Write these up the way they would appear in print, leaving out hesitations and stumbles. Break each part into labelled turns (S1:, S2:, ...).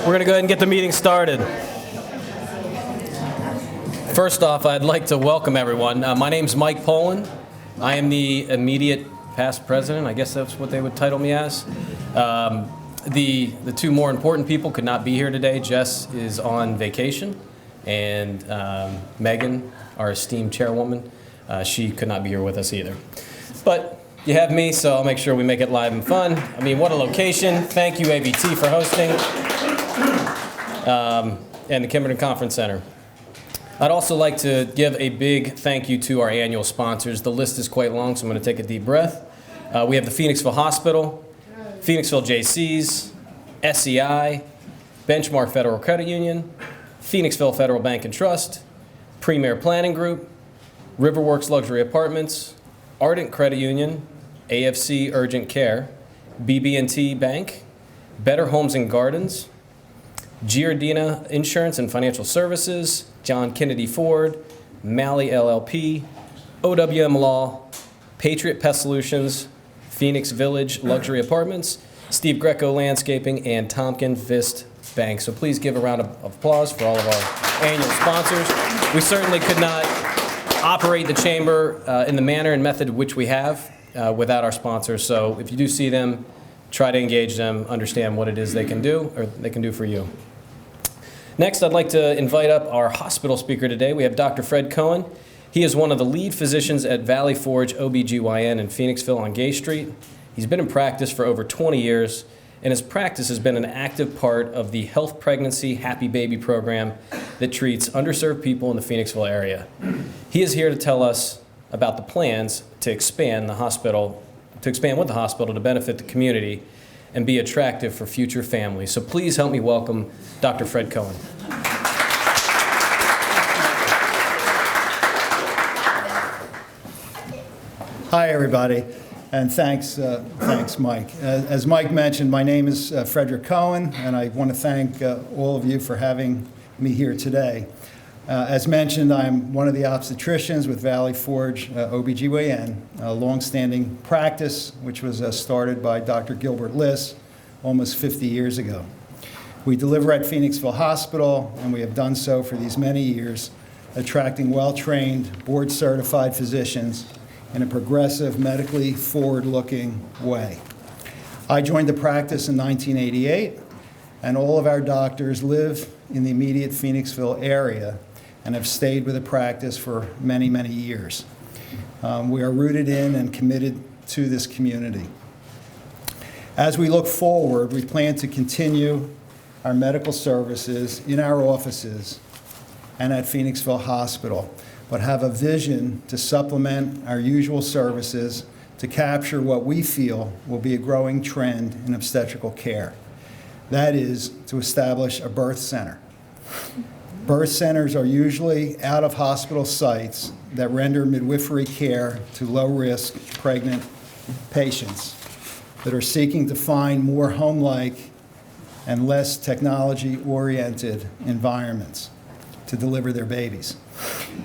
S1: We're going to go ahead and get the meeting started. First off, I'd like to welcome everyone. My name's Mike Poland. I am the immediate past president. I guess that's what they would title me as. The two more important people could not be here today. Jess is on vacation, and Megan, our esteemed chairwoman, she could not be here with us either. But you have me, so I'll make sure we make it live and fun. I mean, what a location. Thank you, ABT, for hosting, and the Kimberton Conference Center. I'd also like to give a big thank you to our annual sponsors. The list is quite long, so I'm going to take a deep breath. We have the Phoenixville Hospital, Phoenixville JCs, SEI, Benchmark Federal Credit Union, Phoenixville Federal Bank and Trust, Premier Planning Group, Riverworks Luxury Apartments, Ardent Credit Union, AFC Urgent Care, BB&T Bank, Better Homes and Gardens, Giardina Insurance and Financial Services, John Kennedy Ford, Malley LLP, OWM Law, Patriot Pest Solutions, Phoenix Village Luxury Apartments, Steve Greco Landscaping, and Tompkin Vist Bank. So please give a round of applause for all of our annual sponsors. We certainly could not operate the chamber in the manner and method which we have without our sponsors. So if you do see them, try to engage them, understand what it is they can do, or they can do for you. Next, I'd like to invite up our hospital speaker today. We have Dr. Fred Cohen. He is one of the lead physicians at Valley Forge OB-GYN in Phoenixville on Gay Street. He's been in practice for over 20 years, and his practice has been an active part of the Health Pregnancy Happy Baby program that treats underserved people in the Phoenixville area. He is here to tell us about the plans to expand with the hospital to benefit the community and be attractive for future families. So please help me welcome Dr. Fred Cohen.
S2: Hi, everybody, and thanks, Mike. As Mike mentioned, my name is Frederick Cohen, and I want to thank all of you for having me here today. As mentioned, I'm one of the obstetricians with Valley Forge OB-GYN, a longstanding practice which was started by Dr. Gilbert Liss almost 50 years ago. We deliver at Phoenixville Hospital, and we have done so for these many years, attracting well-trained, board-certified physicians in a progressive, medically forward-looking way. I joined the practice in 1988, and all of our doctors live in the immediate Phoenixville area and have stayed with the practice for many, many years. We are rooted in and committed to this community. As we look forward, we plan to continue our medical services in our offices and at Phoenixville Hospital, but have a vision to supplement our usual services to capture what we feel will be a growing trend in obstetrical care. That is, to establish a birth center. Birth centers are usually out-of-hospital sites that render midwifery care to low-risk pregnant patients that are seeking to find more home-like and less technology-oriented environments to deliver their babies.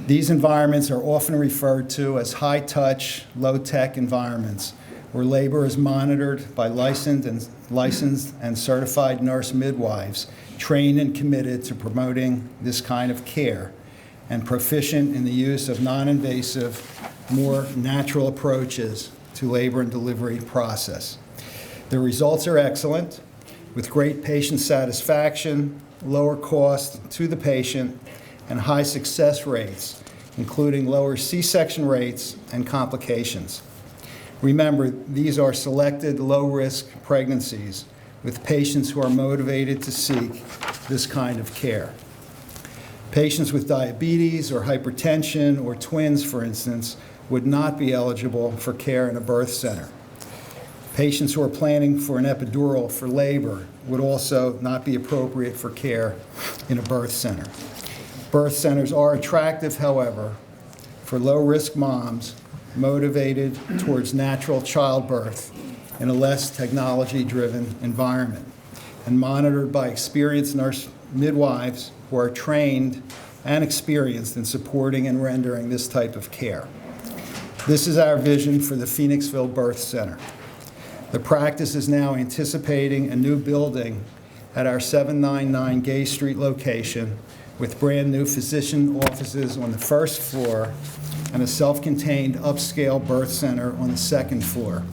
S2: These environments are often referred to as high-touch, low-tech environments where labor is monitored by licensed and certified nurse midwives trained and committed to promoting this kind of care and proficient in the use of non-invasive, more natural approaches to labor and delivery process. The results are excellent, with great patient satisfaction, lower cost to the patient, and high success rates, including lower C-section rates and complications. Remember, these are selected low-risk pregnancies with patients who are motivated to seek this kind of care. Patients with diabetes or hypertension or twins, for instance, would not be eligible for care in a birth center. Patients who are planning for an epidural for labor would also not be appropriate for care in a birth center. Birth centers are attractive, however, for low-risk moms motivated towards natural childbirth in a less technology-driven environment and monitored by experienced nurse midwives who are trained and experienced in supporting and rendering this type of care. This is our vision for the Phoenixville Birth Center. The practice is now anticipating a new building at our 799 Gay Street location with brand-new physician offices on the first floor and a self-contained upscale birth center on the second floor.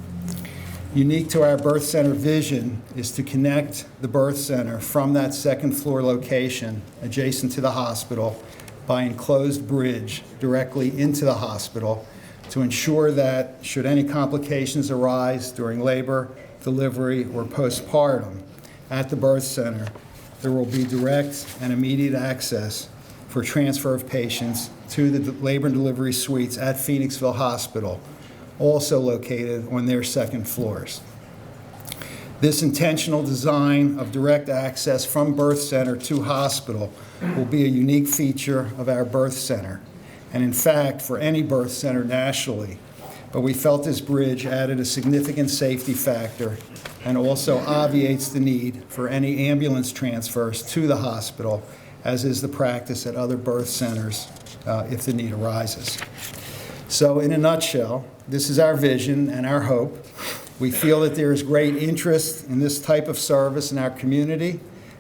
S2: Unique to our birth center vision is to connect the birth center from that second floor location adjacent to the hospital by enclosed bridge directly into the hospital to ensure that should any complications arise during labor, delivery, or postpartum at the birth center, there will be direct and immediate access for transfer of patients to the labor and delivery suites at Phoenixville Hospital, also located on their second floors. This intentional design of direct access from birth center to hospital will be a unique feature of our birth center, and in fact, for any birth center nationally. But we felt this bridge added a significant safety factor and also obviates the need for any ambulance transfers to the hospital, as is the practice at other birth centers if the need arises. So in a nutshell, this is our vision and our hope. We feel that there is great interest in this type of service in our community,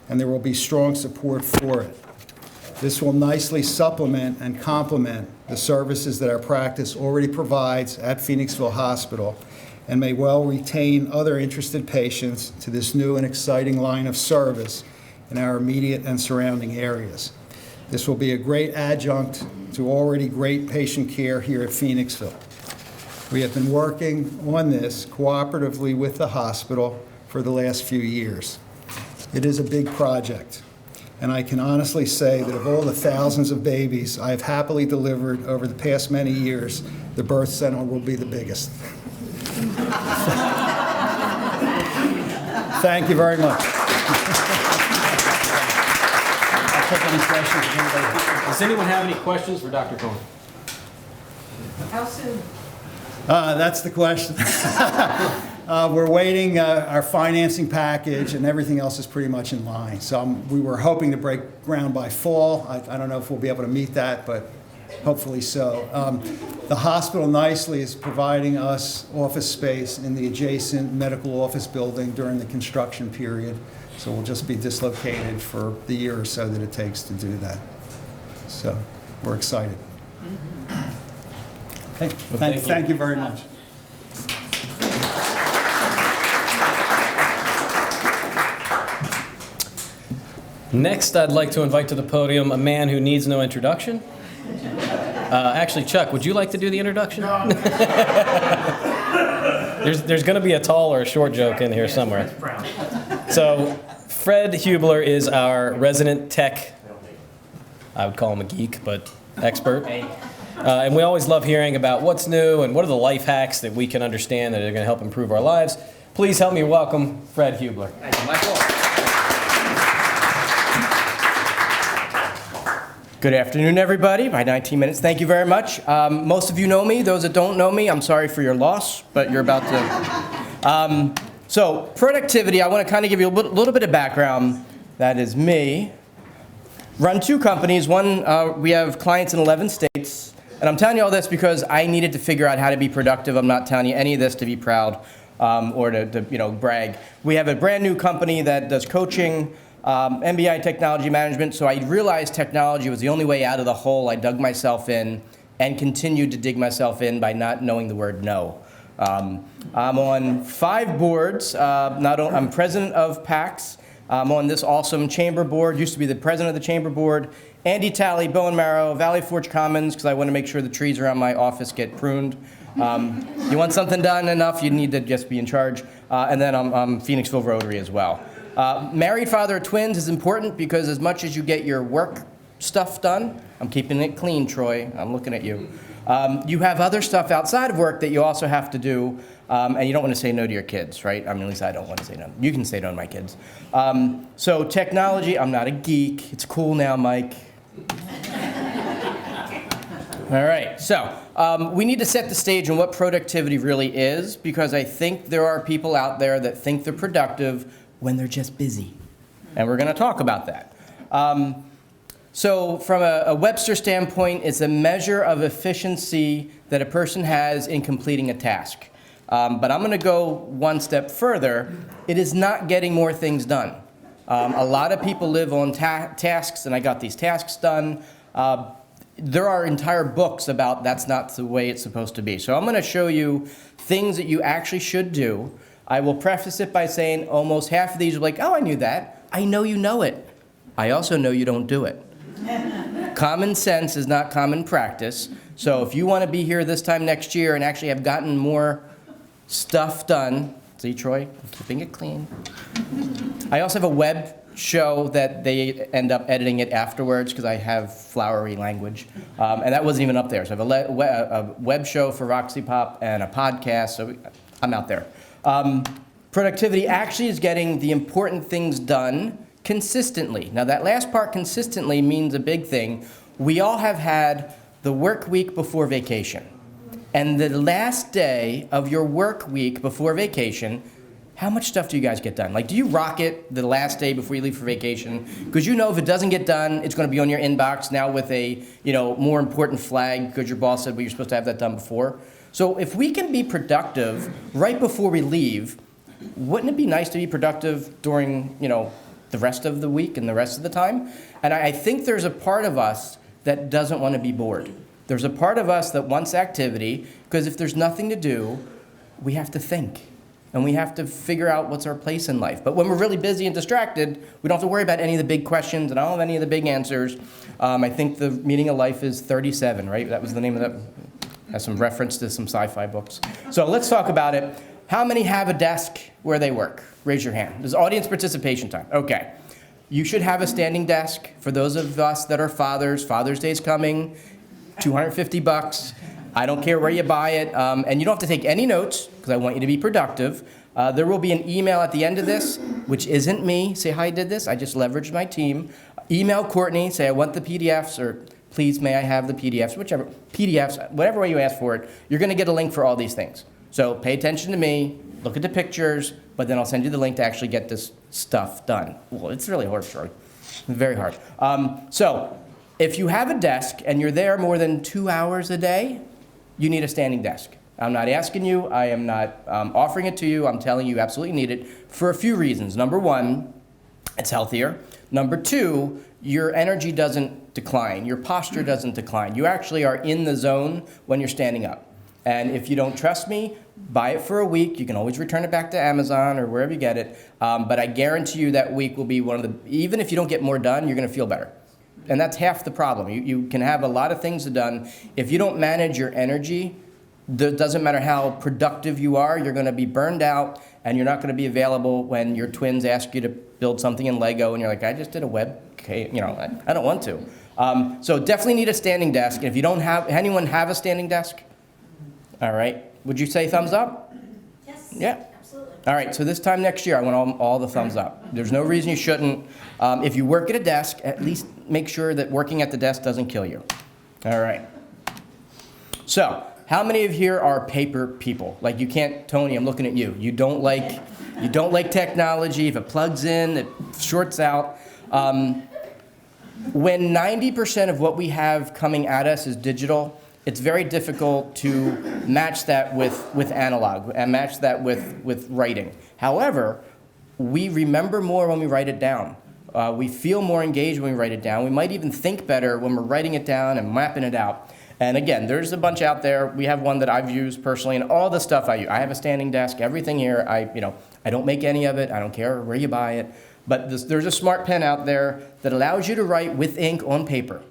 S2: and there will be strong support for it. This will nicely supplement and complement the services that our practice already provides at Phoenixville Hospital and may well retain other interested patients to this new and exciting line of service in our immediate and surrounding areas. This will be a great adjunct to already great patient care here at Phoenixville. We have been working on this cooperatively with the hospital for the last few years. It is a big project, and I can honestly say that of all the thousands of babies I have happily delivered over the past many years, the birth center will be the biggest. Thank you very much. I'll take any questions.
S1: Does anyone have any questions for Dr. Cohen?
S3: How soon?
S2: That's the question. We're waiting our financing package, and everything else is pretty much in line. So we were hoping to break ground by fall. I don't know if we'll be able to meet that, but hopefully so. The hospital nicely is providing us office space in the adjacent medical office building during the construction period. So we'll just be dislocated for the year or so that it takes to do that. So we're excited. Thank you very much.
S1: Next, I'd like to invite to the podium a man who needs no introduction. Actually, Chuck, would you like to do the introduction? No. There's going to be a tall or a short joke in here somewhere. So, Fred Hubler is our resident tech, I would call him a geek, but expert. And we always love hearing about what's new and what are the life hacks that we can understand that are going to help improve our lives. Please help me welcome Fred Hubler.
S4: Thank you, Michael. Good afternoon, everybody. My 19 minutes. Thank you very much. Most of you know me. Those that don't know me, I'm sorry for your loss, but you're about to. So productivity, I want to kind of give you a little bit of background. That is me. Run two companies. One, we have clients in 11 states. And I'm telling you all this because I needed to figure out how to be productive. I'm not telling you any of this to be proud or to brag. We have a brand new company that does coaching, MBI technology management. So I realized technology was the only way out of the hole I dug myself in and continued to dig myself in by not knowing the word no. I'm on 5 boards. I'm president of PAX. I'm on this awesome chamber board, used to be the president of the chamber board. Andy Talley, Bowen Marrow, Valley Forge Commons, because I want to make sure the trees around my office get pruned. You want something done enough, you need to just be in charge. And then I'm Phoenixville Rotary as well. Married father of twins is important because as much as you get your work stuff done, I'm keeping it clean, Troy, I'm looking at you. You have other stuff outside of work that you also have to do, and you don't want to say no to your kids, right? I mean, at least I don't want to say no. You can say no to my kids. So technology, I'm not a geek. It's cool now, Mike. All right, so we need to set the stage on what productivity really is, because I think there are people out there that think they're productive when they're just busy. And we're going to talk about that. So from a Webster standpoint, it's a measure of efficiency that a person has in completing a task. But I'm going to go one step further. It is not getting more things done. A lot of people live on tasks, and I got these tasks done. There are entire books about that's not the way it's supposed to be. So I'm going to show you things that you actually should do. I will preface it by saying almost half of these are like, oh, I knew that. I know you know it. I also know you don't do it. Common sense is not common practice. So if you want to be here this time next year and actually have gotten more stuff done, see, Troy, I'm keeping it clean. I also have a web show that they end up editing it afterwards because I have flowery language. And that wasn't even up there. So I have a web show for Roxy Pop and a podcast, so I'm out there. Productivity actually is getting the important things done consistently. Now that last part, consistently, means a big thing. We all have had the work week before vacation. And the last day of your work week before vacation, how much stuff do you guys get done? Like, do you rock it the last day before you leave for vacation? Because you know if it doesn't get done, it's going to be on your inbox now with a, more important flag because your boss said, well, you're supposed to have that done before. So if we can be productive right before we leave, wouldn't it be nice to be productive during, the rest of the week and the rest of the time? And I think there's a part of us that doesn't want to be bored. There's a part of us that wants activity, because if there's nothing to do, we have to think. And we have to figure out what's our place in life. But when we're really busy and distracted, we don't have to worry about any of the big questions, and I don't have any of the big answers. I think the meaning of life is 37, right? That was the name of that. Has some reference to some sci-fi books. So let's talk about it. How many have a desk where they work? Raise your hand. This is audience participation time. Okay. You should have a standing desk. For those of us that are fathers, Father's Day's coming, $250. I don't care where you buy it. And you don't have to take any notes, because I want you to be productive. There will be an email at the end of this, which isn't me. Say, hi, I did this. I just leveraged my team. Email Courtney. Say, I want the PDFs, or please, may I have the PDFs, whichever, PDFs, whatever way you ask for it. You're going to get a link for all these things. So pay attention to me, look at the pictures, but then I'll send you the link to actually get this stuff done. Well, it's really hard, Troy. Very hard. So if you have a desk and you're there more than 2 hours a day, you need a standing desk. I'm not asking you. I am not offering it to you. I'm telling you absolutely need it for a few reasons. Number one, it's healthier. Number two, your energy doesn't decline. Your posture doesn't decline. You actually are in the zone when you're standing up. And if you don't trust me, buy it for a week. You can always return it back to Amazon or wherever you get it. But I guarantee you that week will be one of the, even if you don't get more done, you're going to feel better. And that's half the problem. You can have a lot of things done. If you don't manage your energy, it doesn't matter how productive you are, you're going to be burned out, and you're not going to be available when your twins ask you to build something in Lego, and you're like, I just did a web, I don't want to. So definitely need a standing desk. And if you don't have, anyone have a standing desk? All right. Would you say thumbs up?
S3: Yes.
S4: Yeah.
S3: Absolutely.
S4: All right. So this time next year, I want all the thumbs up. There's no reason you shouldn't. If you work at a desk, at least make sure that working at the desk doesn't kill you. All right. So how many of here are paper people? Like you can't, Tony, I'm looking at you. You don't like technology. If it plugs in, it shorts out. When 90% of what we have coming at us is digital, it's very difficult to match that with analog and match that with writing. However, we remember more when we write it down. We feel more engaged when we write it down. We might even think better when we're writing it down and mapping it out. And again, there's a bunch out there. We have one that I've used personally, and all the stuff I use. I have a standing desk, everything here. I don't make any of it. I don't care where you buy it. But there's a smart pen out there that allows you to write with ink on paper.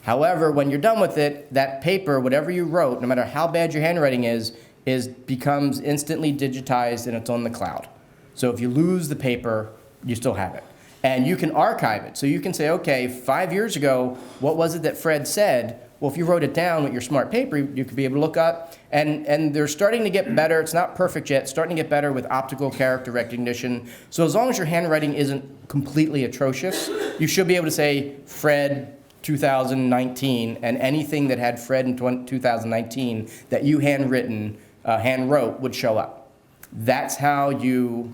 S4: However, when you're done with it, that paper, whatever you wrote, no matter how bad your handwriting is becomes instantly digitized and it's on the cloud. So if you lose the paper, you still have it. And you can archive it. So you can say, okay, 5 years ago, what was it that Fred said? Well, if you wrote it down with your smart paper, you could be able to look up. And they're starting to get better. It's not perfect yet. It's starting to get better with optical character recognition. So as long as your handwriting isn't completely atrocious, you should be able to say Fred 2019, and anything that had Fred in 2019 that you hand wrote would show up. That's how you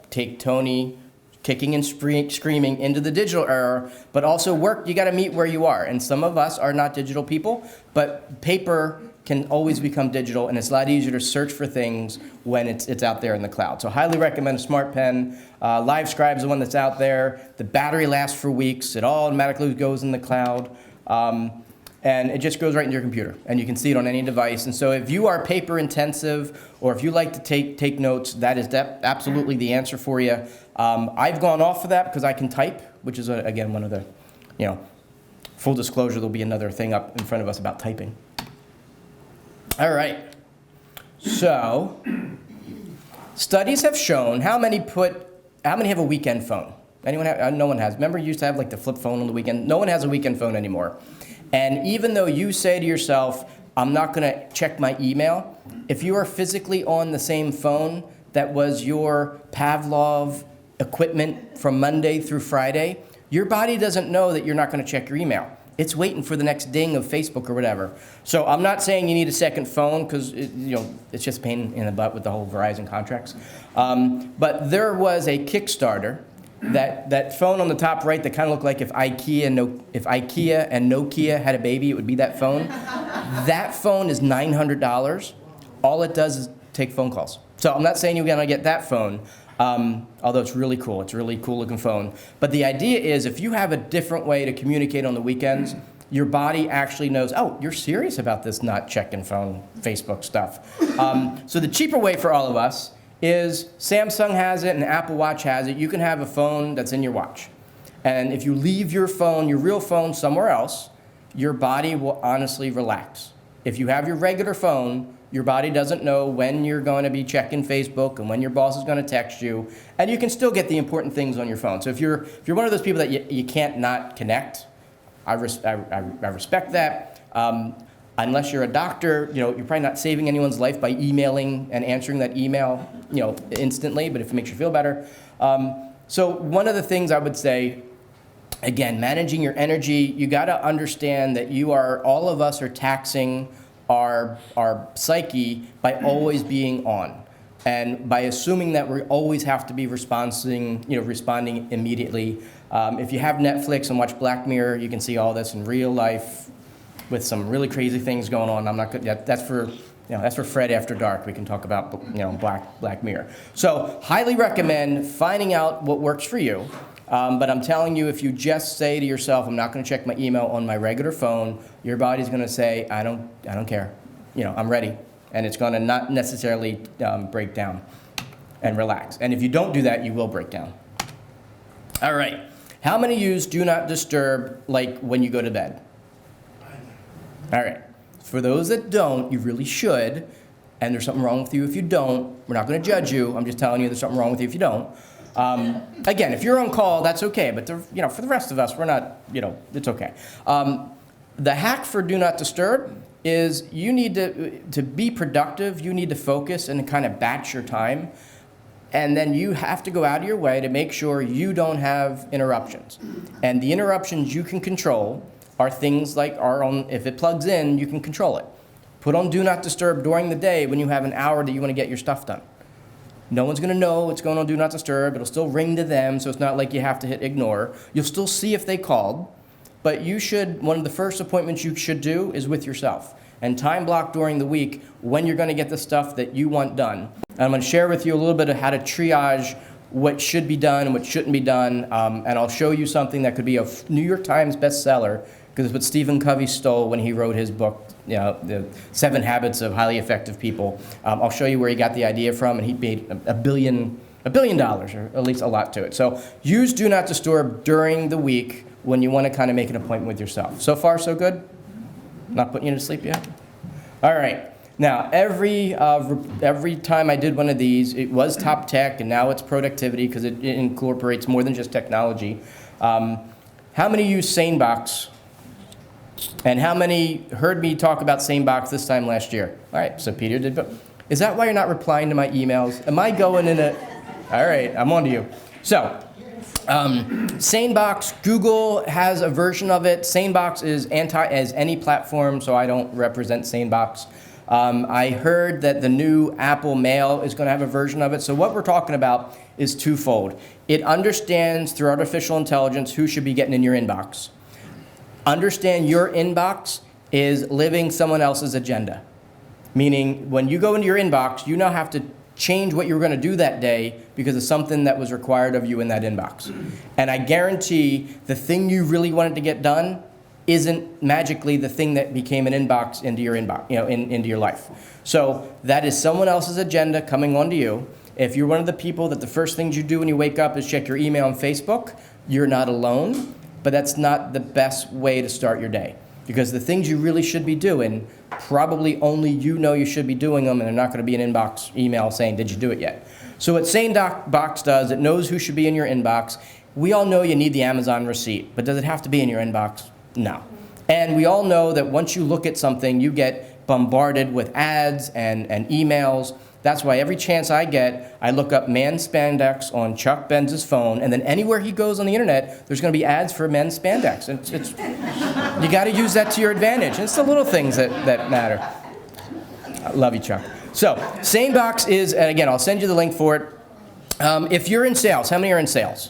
S4: take Tony kicking and screaming into the digital era, but also work, you got to meet where you are. And some of us are not digital people, but paper can always become digital, and it's a lot easier to search for things when it's out there in the cloud. So highly recommend a Smart Pen. LiveScribe is the one that's out there. The battery lasts for weeks. It all automatically goes in the cloud. And it just goes right into your computer, and you can see it on any device. And so if you are paper intensive, or if you like to take notes, that is absolutely the answer for you. I've gone off of that because I can type, which is, again, one of the, full disclosure, there'll be another thing up in front of us about typing. All right. So, studies have shown, how many have a weekend phone? Anyone have? No one has. Remember you used to have like the flip phone on the weekend? No one has a weekend phone anymore. And even though you say to yourself, I'm not going to check my email, if you are physically on the same phone that was your Pavlov equipment from Monday through Friday, your body doesn't know that you're not going to check your email. It's waiting for the next ding of Facebook or whatever. So I'm not saying you need a second phone because it's just a pain in the butt with the whole Verizon contracts. But there was a Kickstarter. That phone on the top right that kind of looked like if IKEA and Nokia had a baby, it would be that phone. That phone is $900. All it does is take phone calls. So I'm not saying you're going to get that phone, although it's really cool. It's a really cool looking phone. But the idea is if you have a different way to communicate on the weekends, your body actually knows, oh, you're serious about this not checking phone, Facebook stuff. So the cheaper way for all of us is Samsung has it and Apple Watch has it. You can have a phone that's in your watch. And if you leave your phone, your real phone, somewhere else, your body will honestly relax. If you have your regular phone, your body doesn't know when you're going to be checking Facebook and when your boss is going to text you, and you can still get the important things on your phone. So if you're one of those people that you can't not connect, I respect that. Unless you're a doctor, you're probably not saving anyone's life by emailing and answering that email, instantly, but if it makes you feel better. So one of the things I would say, again, managing your energy, you got to understand that all of us are taxing our psyche by always being on. And by assuming that we always have to be responding immediately. If you have Netflix and watch Black Mirror, you can see all this in real life, with some really crazy things going on. I'm not good. That's for Fred after dark. We can talk about Black Mirror. So highly recommend finding out what works for you. But I'm telling you, if you just say to yourself, I'm not going to check my email on my regular phone, your body's going to say, I don't care. I'm ready, and it's going to not necessarily break down and relax. And if you don't do that, you will break down. All right. How many use Do Not Disturb like when you go to bed? All right. For those that don't, you really should, and there's something wrong with you if you don't. We're not going to judge you. I'm just telling you there's something wrong with you if you don't. Again, if you're on call, that's okay, but for the rest of us, we're not, it's okay. The hack for Do Not Disturb is you need to be productive, you need to focus and kind of batch your time, and then you have to go out of your way to make sure you don't have interruptions. And the interruptions you can control are things like if it plugs in, you can control it. Put on Do Not Disturb during the day when you have an hour that you want to get your stuff done. No one's going to know what's going on Do Not Disturb. It'll still ring to them, so it's not like you have to hit ignore. You'll still see if they called, but one of the first appointments you should do is with yourself. And time block during the week when you're going to get the stuff that you want done. And I'm going to share with you a little bit of how to triage what should be done and what shouldn't be done, and I'll show you something that could be a New York Times bestseller, because it's what Stephen Covey stole when he wrote his book, The 7 Habits of Highly Effective People. I'll show you where he got the idea from, and he made $1 billion, or at least a lot to it. So use Do Not Disturb during the week when you want to kind of make an appointment with yourself. So far, so good? Not putting you to sleep yet? All right. Now, every time I did one of these, it was top tech, and now it's productivity because it incorporates more than just technology. How many use SaneBox? And how many heard me talk about SaneBox this time last year? All right, so Peter did. Is that why you're not replying to my emails? Am I going in a... All right, I'm on to you. So, SaneBox, Google has a version of it. SaneBox is as any platform, so I don't represent SaneBox. I heard that the new Apple Mail is going to have a version of it. So what we're talking about is twofold. It understands through artificial intelligence who should be getting in your inbox. Understand your inbox is living someone else's agenda. Meaning, when you go into your inbox, you now have to change what you were going to do that day because of something that was required of you in that inbox. And I guarantee the thing you really wanted to get done isn't magically the thing that became an inbox into your inbox, into your life. So that is someone else's agenda coming onto you. If you're one of the people that the first things you do when you wake up is check your email and Facebook, you're not alone, but that's not the best way to start your day. Because the things you really should be doing, probably only you know you should be doing them, and they're not going to be an inbox email saying, did you do it yet? So what SaneBox does, it knows who should be in your inbox. We all know you need the Amazon receipt, but does it have to be in your inbox? No. And we all know that once you look at something, you get bombarded with ads and emails. That's why every chance I get, I look up men's spandex on Chuck Benz's phone, and then anywhere he goes on the internet, there's going to be ads for men's spandex. You got to use that to your advantage. And it's the little things that matter. I love you, Chuck. So, SaneBox is, and again, I'll send you the link for it. If you're in sales, how many are in sales?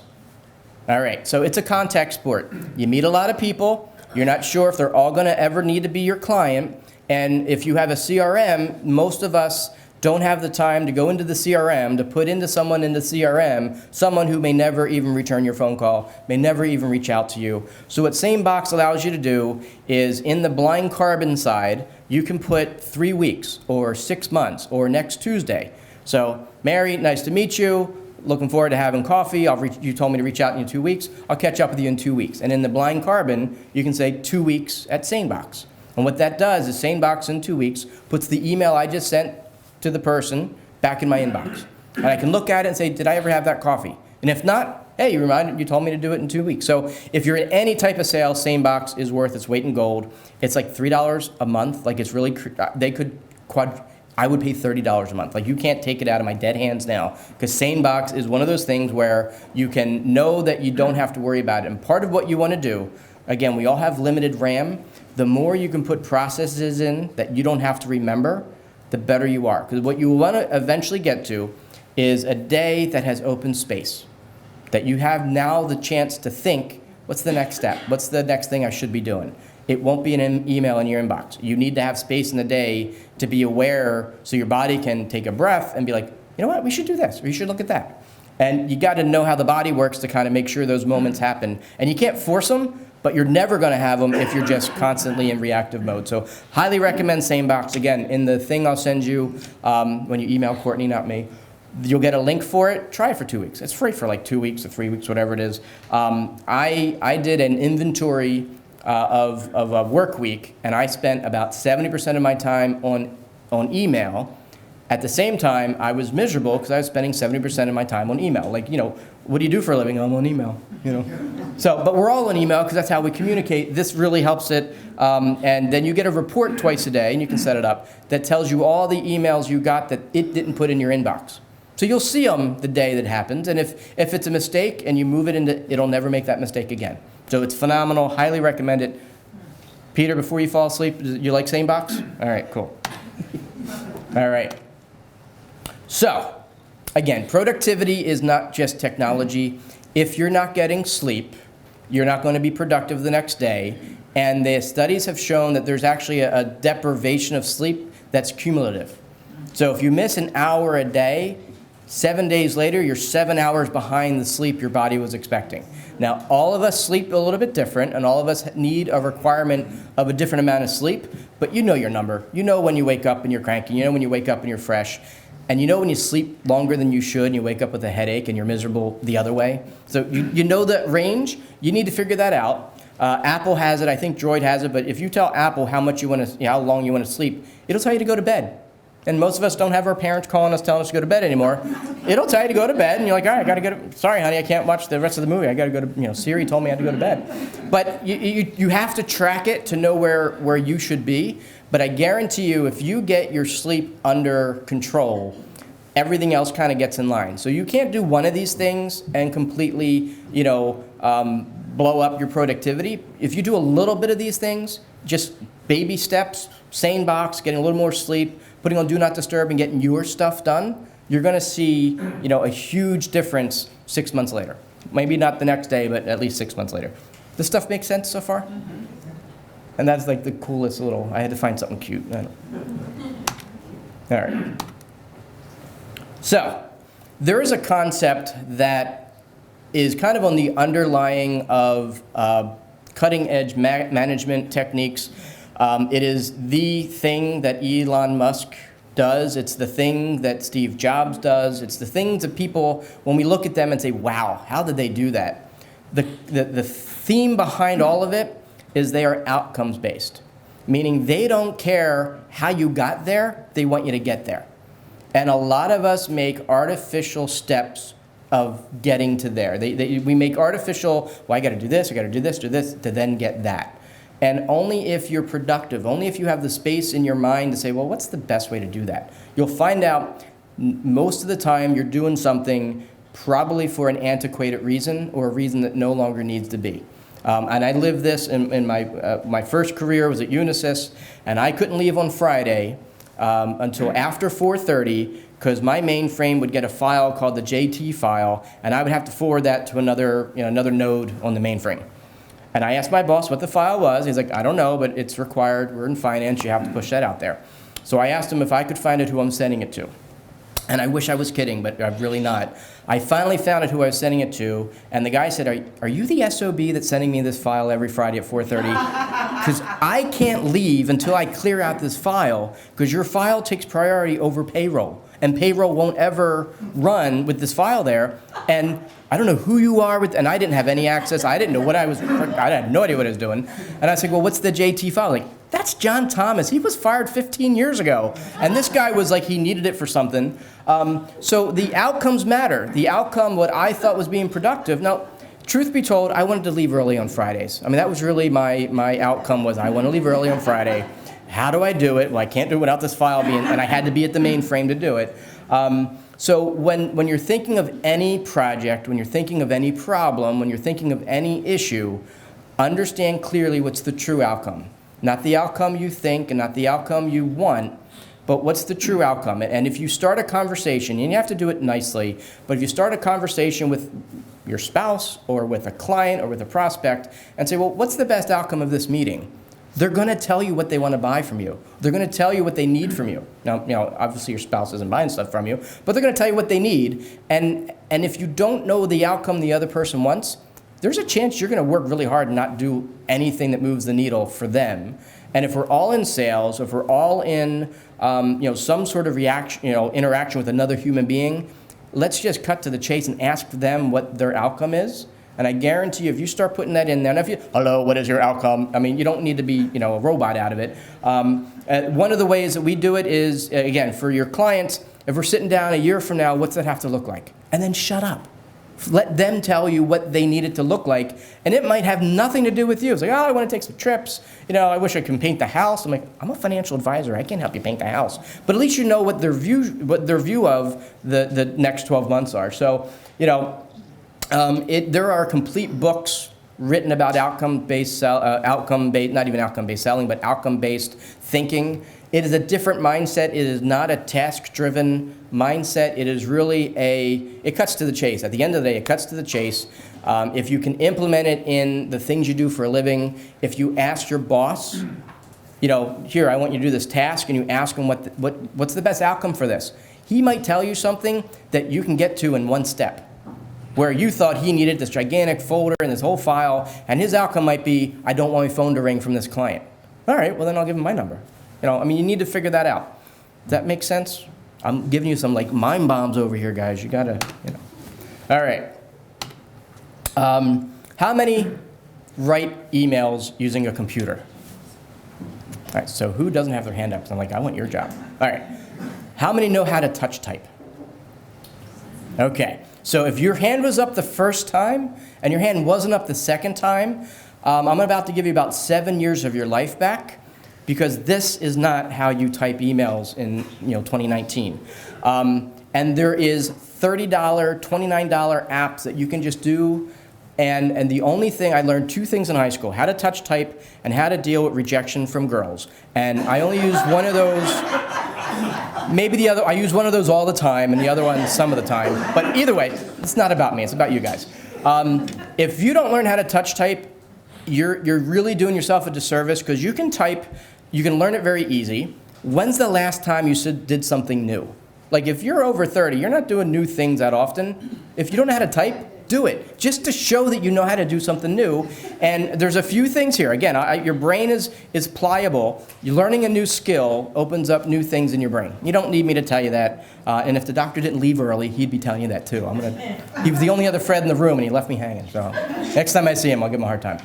S4: All right, so it's a contact sport. You meet a lot of people. You're not sure if they're all going to ever need to be your client. And if you have a CRM, most of us don't have the time to go into the CRM, to put into someone in the CRM, someone who may never even return your phone call, may never even reach out to you. So what SaneBox allows you to do is in the blind carbon side, you can put 3 weeks or 6 months or next Tuesday. So Mary, nice to meet you. Looking forward to having coffee. You told me to reach out in 2 weeks. I'll catch up with you in 2 weeks. And in the blind carbon, you can say 2 weeks at SaneBox. And what that does is SaneBox in 2 weeks puts the email I just sent to the person back in my inbox. And I can look at it and say, did I ever have that coffee? And if not, hey, you told me to do it in 2 weeks. So if you're in any type of sale, SaneBox is worth its weight in gold. It's like $3 a month. Like it's really, I would pay $30 a month. Like you can't take it out of my dead hands now, because SaneBox is one of those things where you can know that you don't have to worry about it. And part of what you want to do, again, we all have limited RAM. The more you can put processes in that you don't have to remember, the better you are. Because what you want to eventually get to is a day that has open space, that you have now the chance to think, what's the next step? What's the next thing I should be doing? It won't be an email in your inbox. You need to have space in the day to be aware so your body can take a breath and be like, you know what, we should do this, or we should look at that. And you got to know how the body works to kind of make sure those moments happen. And you can't force them, but you're never going to have them if you're just constantly in reactive mode. So highly recommend SaneBox. Again, in the thing I'll send you when you email Courtney, not me, you'll get a link for it. Try it for 2 weeks. It's free for like 2 weeks or 3 weeks, whatever it is. I did an inventory of a work week, and I spent about 70% of my time on email. At the same time, I was miserable because I was spending 70% of my time on email. Like, what do you do for a living? I'm on email, So, but we're all on email because that's how we communicate. This really helps it. And then you get a report twice a day, and you can set it up, that tells you all the emails you got that it didn't put in your inbox. So you'll see them the day that happens. And if it's a mistake and you move it it'll never make that mistake again. So it's phenomenal. Highly recommend it. Peter, before you fall asleep, you like SaneBox? All right, cool. All right. So, again, productivity is not just technology. If you're not getting sleep, you're not going to be productive the next day. And the studies have shown that there's actually a deprivation of sleep that's cumulative. So if you miss an hour a day, 7 days later, you're 7 hours behind the sleep your body was expecting. Now, all of us sleep a little bit different, and all of us need a requirement of a different amount of sleep, but you know your number. You know when you wake up and you're cranky. You know when you wake up and you're fresh. And you know when you sleep longer than you should and you wake up with a headache and you're miserable the other way. So you know that range. You need to figure that out. Apple has it. I think Droid has it. But if you tell Apple how long you want to sleep, it'll tell you to go to bed. And most of us don't have our parents calling us telling us to go to bed anymore. It'll tell you to go to bed, and you're like, all right, I got to go to, sorry, honey, I can't watch the rest of the movie. I got to go to, Siri told me I had to go to bed. But you have to track it to know where you should be. But I guarantee you, if you get your sleep under control, everything else kind of gets in line. So you can't do one of these things and completely, blow up your productivity. If you do a little bit of these things, just baby steps, SaneBox, getting a little more sleep, putting on Do Not Disturb and getting your stuff done, you're going to see, a huge difference 6 months later. Maybe not the next day, but at least 6 months later. Does stuff make sense so far? Mm-hmm. And that's like the coolest little, I had to find something cute. All right. So, there is a concept that is kind of on the underlying of cutting-edge management techniques. It is the thing that Elon Musk does. It's the thing that Steve Jobs does. It's the things that people, when we look at them and say, wow, how did they do that? The theme behind all of it is they are outcomes-based, meaning they don't care how you got there, they want you to get there. And a lot of us make artificial steps of getting to there. We make artificial, well, I got to do this, to then get that. And only if you're productive, only if you have the space in your mind to say, well, what's the best way to do that? You'll find out most of the time you're doing something probably for an antiquated reason or a reason that no longer needs to be. And I lived this in my first career was at Unisys, and I couldn't leave on Friday until after 4:30 because my mainframe would get a file called the JT file, and I would have to forward that to another node on the mainframe. And I asked my boss what the file was. He's like, I don't know, but it's required. We're in finance. You have to push that out there. So I asked him if I could find out who I'm sending it to. And I wish I was kidding, but I'm really not. I finally found out who I was sending it to, and the guy said, are you the SOB that's sending me this file every Friday at 4:30? Because I can't leave until I clear out this file, because your file takes priority over payroll, and payroll won't ever run with this file there. And I don't know who you are with, and I didn't have any access. I didn't know what I had no idea what I was doing. And I said, well, what's the JT file? Like, that's John Thomas. He was fired 15 years ago. And this guy was like, he needed it for something. So the outcomes matter. The outcome, what I thought was being productive. Now, truth be told, I wanted to leave early on Fridays. I mean, that was really my outcome was I want to leave early on Friday. How do I do it? Well, I can't do it without this file being, and I had to be at the mainframe to do it. So when you're thinking of any project, when you're thinking of any problem, when you're thinking of any issue, understand clearly what's the true outcome. Not the outcome you think and not the outcome you want, but what's the true outcome. And if you start a conversation, and you have to do it nicely, but if you start a conversation with your spouse or with a client or with a prospect and say, well, what's the best outcome of this meeting? They're going to tell you what they want to buy from you. They're going to tell you what they need from you. Now, obviously your spouse isn't buying stuff from you, but they're going to tell you what they need. And if you don't know the outcome the other person wants, there's a chance you're going to work really hard and not do anything that moves the needle for them. And if we're all in sales, if we're all in some sort of interaction with another human being, let's just cut to the chase and ask them what their outcome is. And I guarantee you, if you start putting that in there, and if you, hello, what is your outcome? I mean, you don't need to be, a robot out of it. One of the ways that we do it is, again, for your clients, if we're sitting down a year from now, what's that have to look like? And then shut up. Let them tell you what they need it to look like, and it might have nothing to do with you. It's like, I want to take some trips. I wish I could paint the house. I'm like, I'm a financial advisor. I can't help you paint the house. But at least you know what their view of the next 12 months are. So, there are complete books written about outcome-based, not even outcome-based selling, but outcome-based thinking. It is a different mindset. It is not a task-driven mindset. It is really it cuts to the chase. At the end of the day, it cuts to the chase. If you can implement it in the things you do for a living, if you ask your boss, here, I want you to do this task, and you ask him what's the best outcome for this, he might tell you something that you can get to in one step, where you thought he needed this gigantic folder and this whole file, and his outcome might be, I don't want my phone to ring from this client. All right, well then I'll give him my number. You need to figure that out. Does that make sense? I'm giving you some mind bombs over here, guys. You gotta, All right. How many write emails using a computer? All right, so who doesn't have their hand up? So I'm like, I want your job. All right. How many know how to touch type? Okay. So if your hand was up the first time and your hand wasn't up the second time, I'm about to give you about 7 years of your life back, because this is not how you type emails in 2019. And there is $30, $29 apps that you can just do. And the only thing, I learned 2 things in high school: how to touch type and how to deal with rejection from girls. And I only use one of those. Maybe the other, I use one of those all the time, and the other one some of the time. But either way, it's not about me, it's about you guys. If you don't learn how to touch type, you're really doing yourself a disservice, because you can type, you can learn it very easy. when's the last time you did something new? Like if you're over 30, you're not doing new things that often. If you don't know how to type, do it, just to show that you know how to do something new. And there's a few things here. Again, your brain is pliable. You're learning a new skill opens up new things in your brain. You don't need me to tell you that. And if the doctor didn't leave early, he'd be telling you that too. He was the only other Fred in the room, and he left me hanging. So next time I see him, I'll give him a hard time.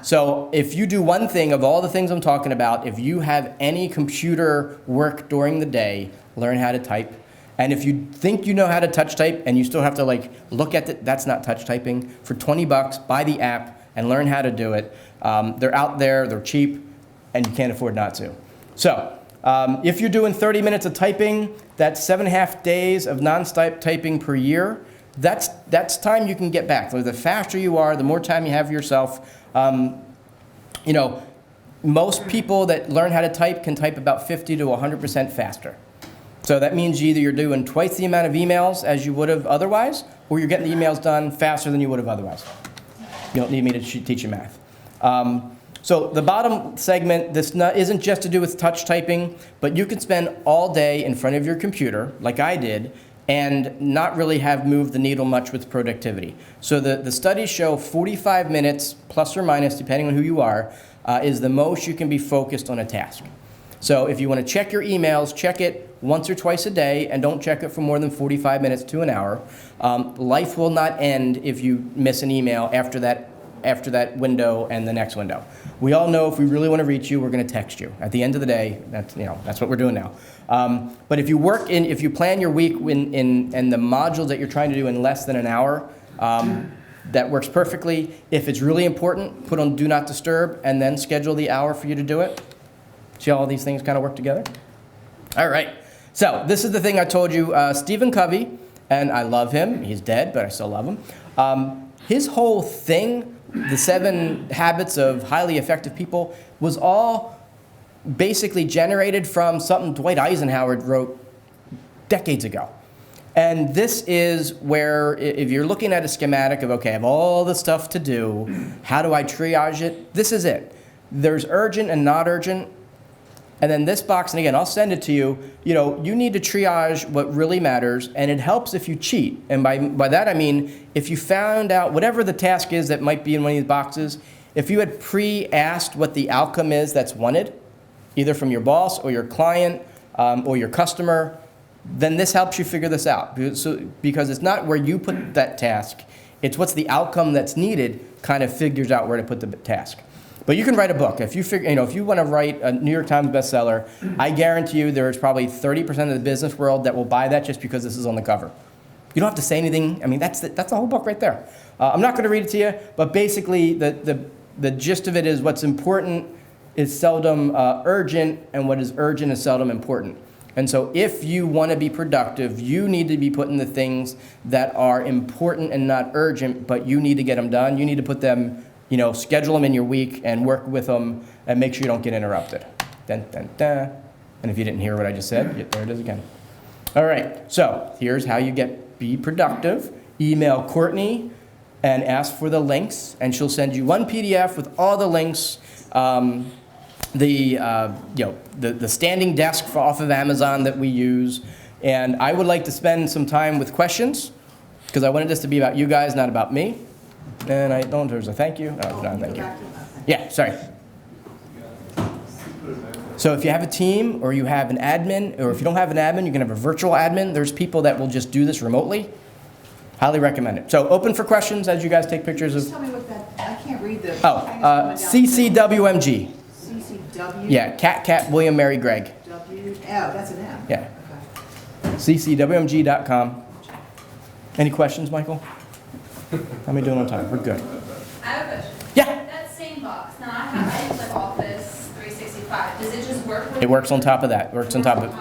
S4: So if you do one thing of all the things I'm talking about, if you have any computer work during the day, learn how to type. And if you think you know how to touch type and you still have to like look at it, that's not touch typing. For $20, buy the app and learn how to do it. They're out there, they're cheap, and you can't afford not to. So if you're doing 30 minutes of typing, that's 7.5 days of non-stop typing per year. That's time you can get back. The faster you are, the more time you have for yourself. You know, most people that learn how to type can type about 50 to 100% faster. So that means either you're doing twice the amount of emails as you would have otherwise, or you're getting the emails done faster than you would have otherwise. You don't need me to teach you math. So the bottom segment, this isn't just to do with touch typing, but you can spend all day in front of your computer, like I did, and not really have moved the needle much with productivity. So the studies show 45 minutes, plus or minus, depending on who you are, is the most you can be focused on a task. So if you want to check your emails, check it once or twice a day, and don't check it for more than 45 minutes to an hour. Life will not end if you miss an email after that window and the next window. We all know if we really want to reach you, we're going to text you. At the end of the day, that's what we're doing now. But if you plan your week in the modules that you're trying to do in less than an hour, that works perfectly. If it's really important, put on Do Not Disturb, and then schedule the hour for you to do it. See how all these things kind of work together? All right. So this is the thing I told you. Stephen Covey, and I love him. He's dead, but I still love him. His whole thing, the 7 habits of highly effective people, was all basically generated from something Dwight Eisenhower wrote decades ago. And this is where, if you're looking at a schematic of, okay, I have all the stuff to do, how do I triage it? This is it. There's urgent and not urgent. And then this box, and again, I'll send it to you, you need to triage what really matters, and it helps if you cheat. And by that I mean, if you found out whatever the task is that might be in one of these boxes, if you had pre-asked what the outcome is that's wanted, either from your boss or your client or your customer, then this helps you figure this out. Because it's not where you put that task, it's what's the outcome that's needed kind of figures out where to put the task. But you can write a book. If you want to write a New York Times bestseller, I guarantee you there's probably 30% of the business world that will buy that just because this is on the cover. You don't have to say anything. I mean, that's the whole book right there. I'm not going to read it to you, but basically the gist of it is what's important is seldom urgent, and what is urgent is seldom important. And so if you want to be productive, you need to be putting the things that are important and not urgent, but you need to get them done. You need to put them, schedule them in your week and work with them and make sure you don't get interrupted. Dun, dun, dun. And if you didn't hear what I just said, there it is again. All right, so here's how you be productive. Email Courtney and ask for the links, and she'll send you one PDF with all the links. The standing desk off of Amazon that we use. And I would like to spend some time with questions, because I wanted this to be about you guys, not about me. And I don't know if there's a thank you. No, not a thank you. Yeah, sorry. So if you have a team, or you have an admin, or if you don't have an admin, you can have a virtual admin. There's people that will just do this remotely. Highly recommend it. So open for questions as you guys take pictures of.
S3: Just tell me what that, I can't read the.
S4: CCWMG.
S3: CCW?
S4: Yeah, Cat, William, Mary, Greg.
S3: W, oh, that's an M.
S4: Yeah.
S3: Okay.
S4: CCWMG.com. Any questions, Michael? How many doing on time? We're good.
S5: I have a question.
S4: Yeah.
S5: That same box, now I use like Office 365. Does it just work with?
S4: It works on top of that. It works on top of it.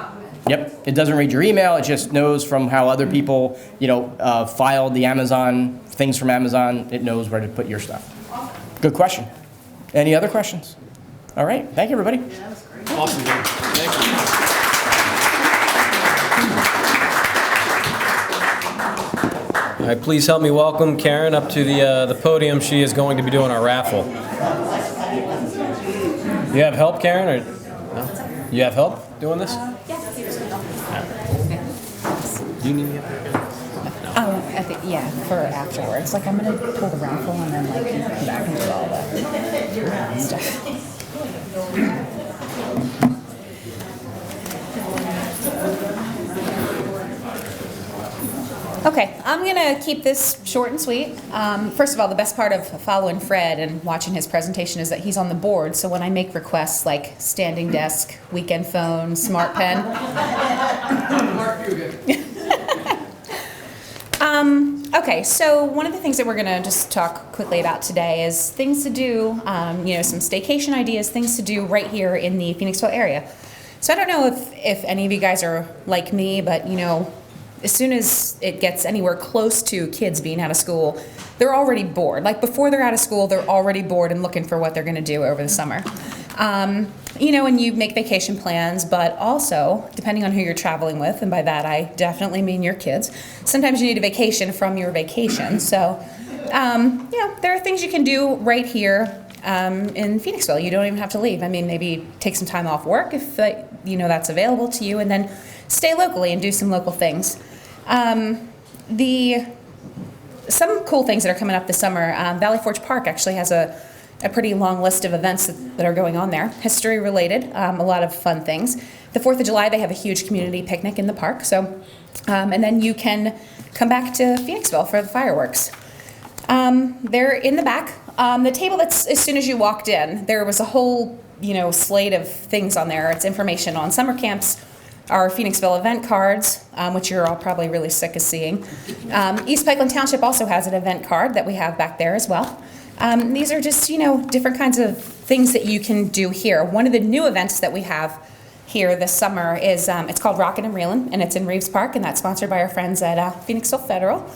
S4: Yep. It doesn't read your email. It just knows from how other people, filed the Amazon, things from Amazon. It knows where to put your stuff.
S5: Awesome.
S4: Good question. Any other questions? All right. Thank you, everybody.
S3: Yeah, that was great.
S1: Awesome, dude. Thank you. All right, please help me welcome Karen up to the podium. She is going to be doing our raffle. You have help, Karen? Or no? You have help? doing this? Do you need me?
S6: Oh, yeah, for afterwards. Like, I'm gonna pull the raffle and then like come back and do all the stuff. Okay, I'm gonna keep this short and sweet. First of all, the best part of following Fred and watching his presentation is that he's on the board. So when I make requests like standing desk, weekend phone, smart pen. Okay, so one of the things that we're gonna just talk quickly about today is things to do, some staycation ideas, things to do right here in the Phoenixville area. So I don't know if any of you guys are like me, but as soon as it gets anywhere close to kids being out of school, they're already bored. Like before they're out of school, they're already bored and looking for what they're gonna do over the summer. And you make vacation plans, but also, depending on who you're traveling with, and by that I definitely mean your kids, sometimes you need a vacation from your vacation. So, there are things you can do right here in Phoenixville. You don't even have to leave. I mean, maybe take some time off work if that's available to you, and then stay locally and do some local things. Some cool things that are coming up this summer, Valley Forge Park actually has a pretty long list of events that are going on there, history related, a lot of fun things. The 4th of July, they have a huge community picnic in the park, so, and then you can come back to Phoenixville for the fireworks. They're in the back. The table that's, as soon as you walked in, there was a whole, slate of things on there. It's information on summer camps, our Phoenixville event cards, which you're all probably really sick of seeing. East Pikeland Township also has an event card that we have back there as well. These are just, different kinds of things that you can do here. One of the new events that we have here this summer is, it's called Rockin' and Reelin', and it's in Reeves Park, and that's sponsored by our friends at Phoenixville Federal.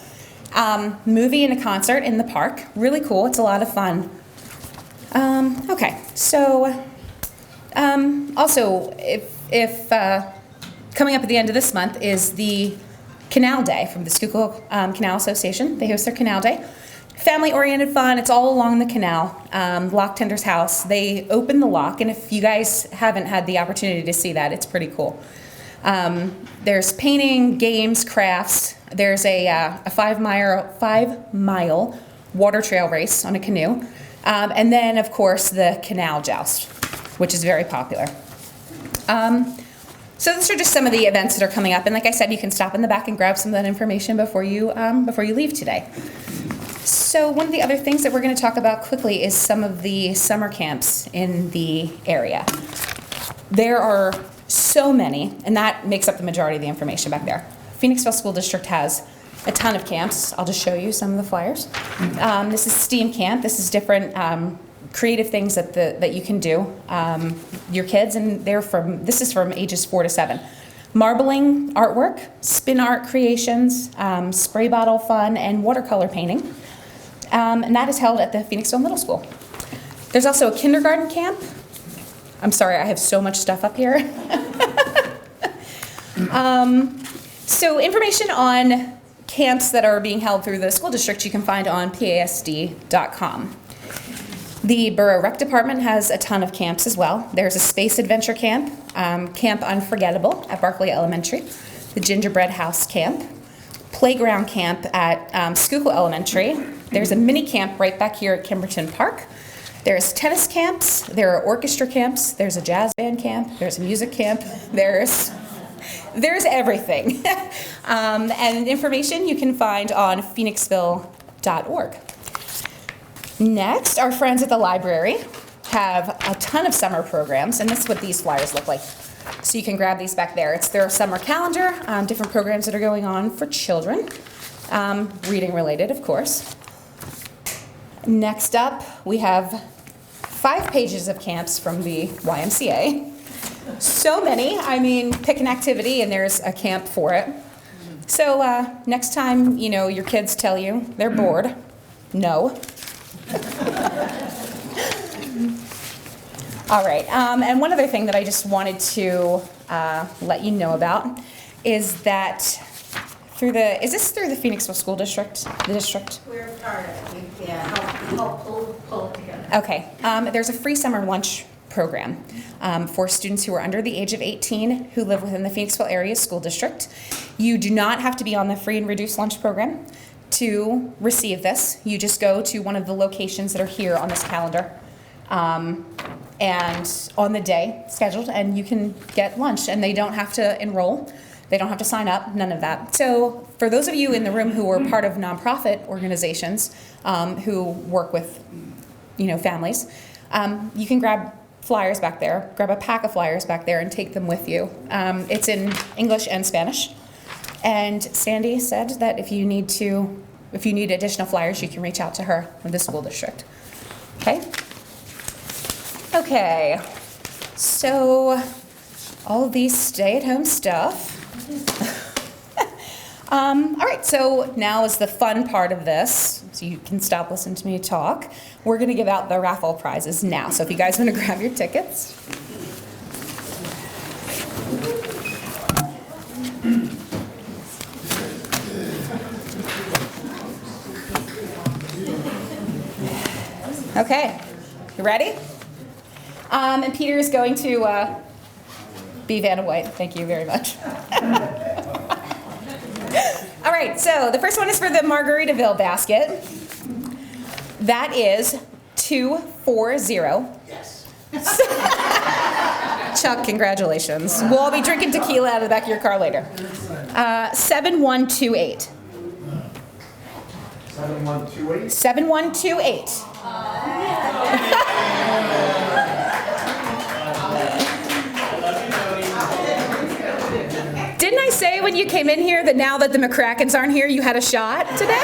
S6: Movie and a concert in the park. Really cool. It's a lot of fun. Okay, so also, if coming up at the end of this month is the Canal Day from the Schuylkill Canal Association. They host their Canal Day. Family-oriented fun. It's all along the canal. Lock Tender's house. They open the lock, and if you guys haven't had the opportunity to see that, it's pretty cool. There's painting, games, crafts. There's a 5-mile water trail race on a canoe. And then, of course, the canal joust, which is very popular. So those are just some of the events that are coming up. And like I said, you can stop in the back and grab some of that information before you leave today. So one of the other things that we're going to talk about quickly is some of the summer camps in the area. There are so many, and that makes up the majority of the information back there. Phoenixville School District has a ton of camps. I'll just show you some of the flyers. This is STEAM Camp. This is different creative things that you can do. Your kids, and this is from ages 4 to 7. Marbling artwork, spin art creations, spray bottle fun, and watercolor painting. And that is held at the Phoenixville Middle School. There's also a kindergarten camp. I'm sorry, I have so much stuff up here. So information on camps that are being held through the school district you can find on PASD.com. The Borough Rec Department has a ton of camps as well. There's a Space Adventure Camp, Camp Unforgettable at Barclay Elementary, the Gingerbread House Camp, Playground Camp at Schuylkill Elementary. There's a mini camp right back here at Kimberton Park. There's tennis camps, there are orchestra camps, there's a jazz band camp, there's a music camp, there's everything. And information you can find on phoenixville.org. Next, our friends at the library have a ton of summer programs, and this is what these flyers look like. So you can grab these back there. It's their summer calendar, different programs that are going on for children, reading related, of course. Next up, we have 5 pages of camps from the YMCA. So many, pick an activity and there's a camp for it. So next time, your kids tell you they're bored, no. All right, and one other thing that I just wanted to let you know about is that is this through the Phoenixville School District, the district?
S3: We're part of it. Yeah, help pull it together.
S6: Okay, there's a free summer lunch program for students who are under the age of 18 who live within the Phoenixville Area School District. You do not have to be on the free and reduced lunch program to receive this. You just go to one of the locations that are here on this calendar and on the day scheduled, and you can get lunch, and they don't have to enroll. They don't have to sign up, none of that. So for those of you in the room who are part of nonprofit organizations who work with, families, you can grab flyers back there, grab a pack of flyers back there and take them with you. It's in English and Spanish. And Sandy said that if you need additional flyers, you can reach out to her with the school district. Okay, so all of these stay-at-home stuff. All right, so now is the fun part of this, so you can stop listening to me talk. We're gonna give out the raffle prizes now, so if you guys wanna grab your tickets. Okay, you ready? And Peter is going to be Vanna White. Thank you very much. All right, so the first one is for the Margaritaville basket. That is 240. Yes. Chuck, congratulations. We'll all be drinking tequila out of the back of your car later. 7128.
S7: 7128?
S6: 7128. Didn't I say when you came in here that now that the McCrackens aren't here, you had a shot today?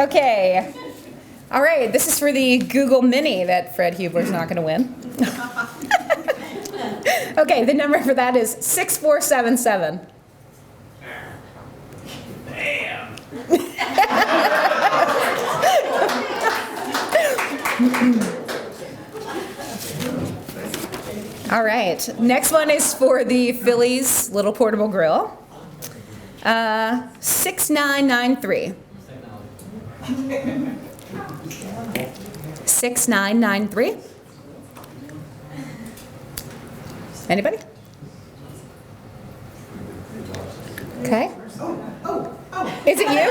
S6: Okay. All right, this is for the Google Mini that Fred Hubler's not going to win. Okay, the number for that is 6477.
S7: Damn.
S6: All right, next one is for the Phillies Little Portable Grill. 6993. 6993. Anybody? Okay. Is it you?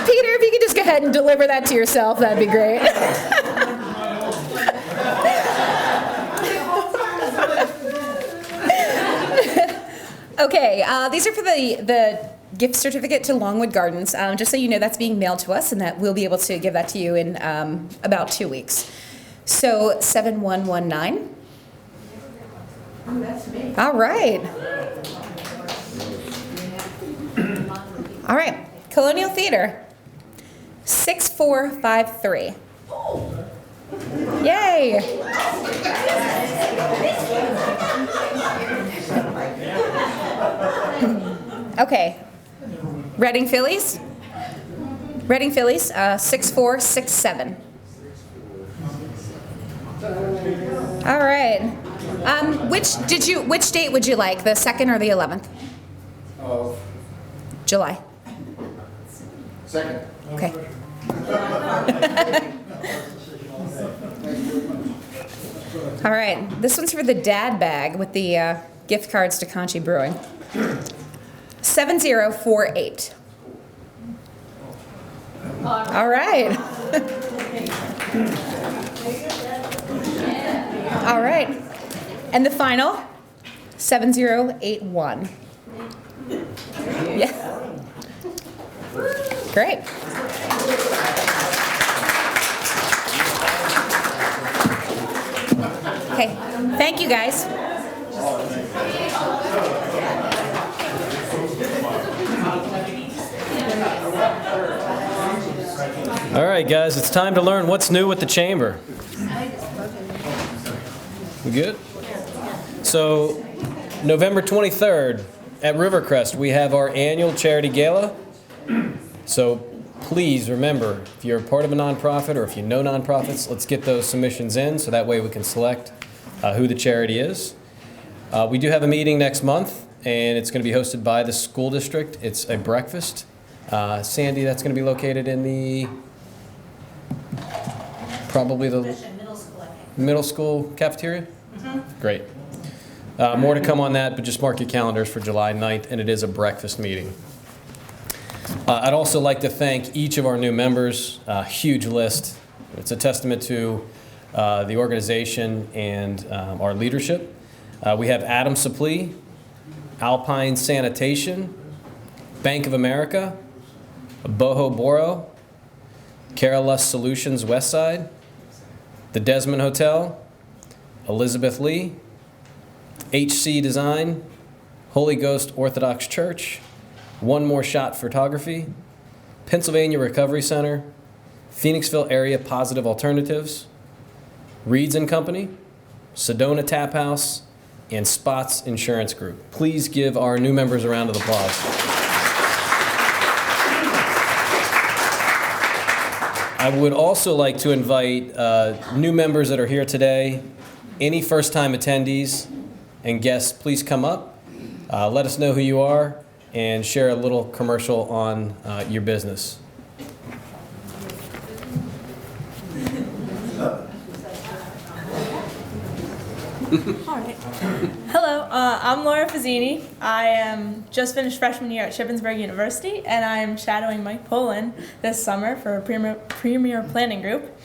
S6: Peter, if you could just go ahead and deliver that to yourself, that'd be great. Okay, these are for the gift certificate to Longwood Gardens. Just so you know, that's being mailed to us, and that we'll be able to give that to you in about 2 weeks. So 7119.
S3: Oh, that's me.
S6: All right. All right, Colonial Theater. 6453. Yay! Okay. Reading Phillies. Reading Phillies, 6467. All right. Which date would you like? The 2nd or the 11th? July.
S7: 2nd.
S6: Okay. All right. This one's for the dad bag with the gift cards to Conchi Brewing. 7048. All right. All right. And the final, 7081. Yeah. Great. Okay. Thank you, guys.
S1: All right, guys, it's time to learn what's new with the chamber. We good? So, November 23rd at Rivercrest, we have our annual charity gala. So, please remember, if you're part of a nonprofit or if you know nonprofits, let's get those submissions in so that way we can select who the charity is. We do have a meeting next month and it's going to be hosted by the school district. It's a breakfast. Sandy, that's going to be located in the, probably the
S3: Middle school, I think.
S1: middle school cafeteria? Great. More to come on that, but just mark your calendars for July 9th, and it is a breakfast meeting. I'd also like to thank each of our new members, huge list. It's a testament to the organization and our leadership. We have Adam Suplee, Alpine Sanitation, Bank of America, Boho Boro, Carolus Solutions Westside, the Desmond Hotel, Elizabeth Lee, HC Design, Holy Ghost Orthodox Church, One More Shot Photography, Pennsylvania Recovery Center, Phoenixville Area Positive Alternatives, Reeds and Company, Sedona Tap House, and Spots Insurance Group. Please give our new members a round of applause. I would also like to invite new members that are here today, any first-time attendees and guests, please come up, let us know who you are, and share a little commercial on your business.
S8: All right. Hello, I'm Laura Fazzini. I am just finished freshman year at Shippensburg University, and I'm shadowing Mike Poland this summer for a premier planning group.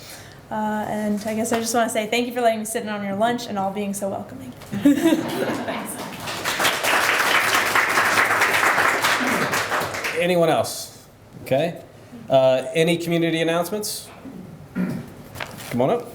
S8: And I guess I just want to say thank you for letting me sit in on your lunch and all being so welcoming. Thanks.
S1: Anyone else? Okay. Any community announcements? Come on up.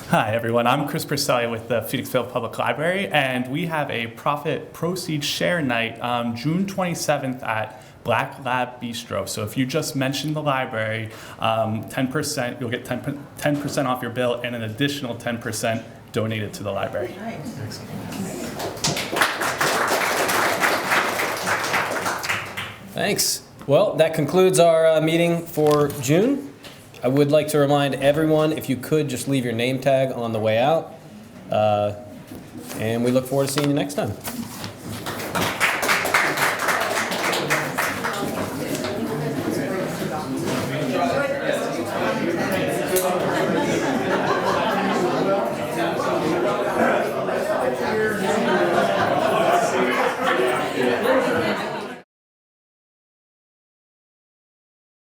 S9: Hi, everyone. I'm Chris Purcelli with the Phoenixville Public Library, and we have a profit proceeds share night June 27th at Black Lab Bistro. So if you just mention the library, 10%, you'll get 10% off your bill and an additional 10% donated to the library.
S1: Thanks. Well, that concludes our meeting for June. I would like to remind everyone, if you could, just leave your name tag on the way out. And we look forward to seeing you next time.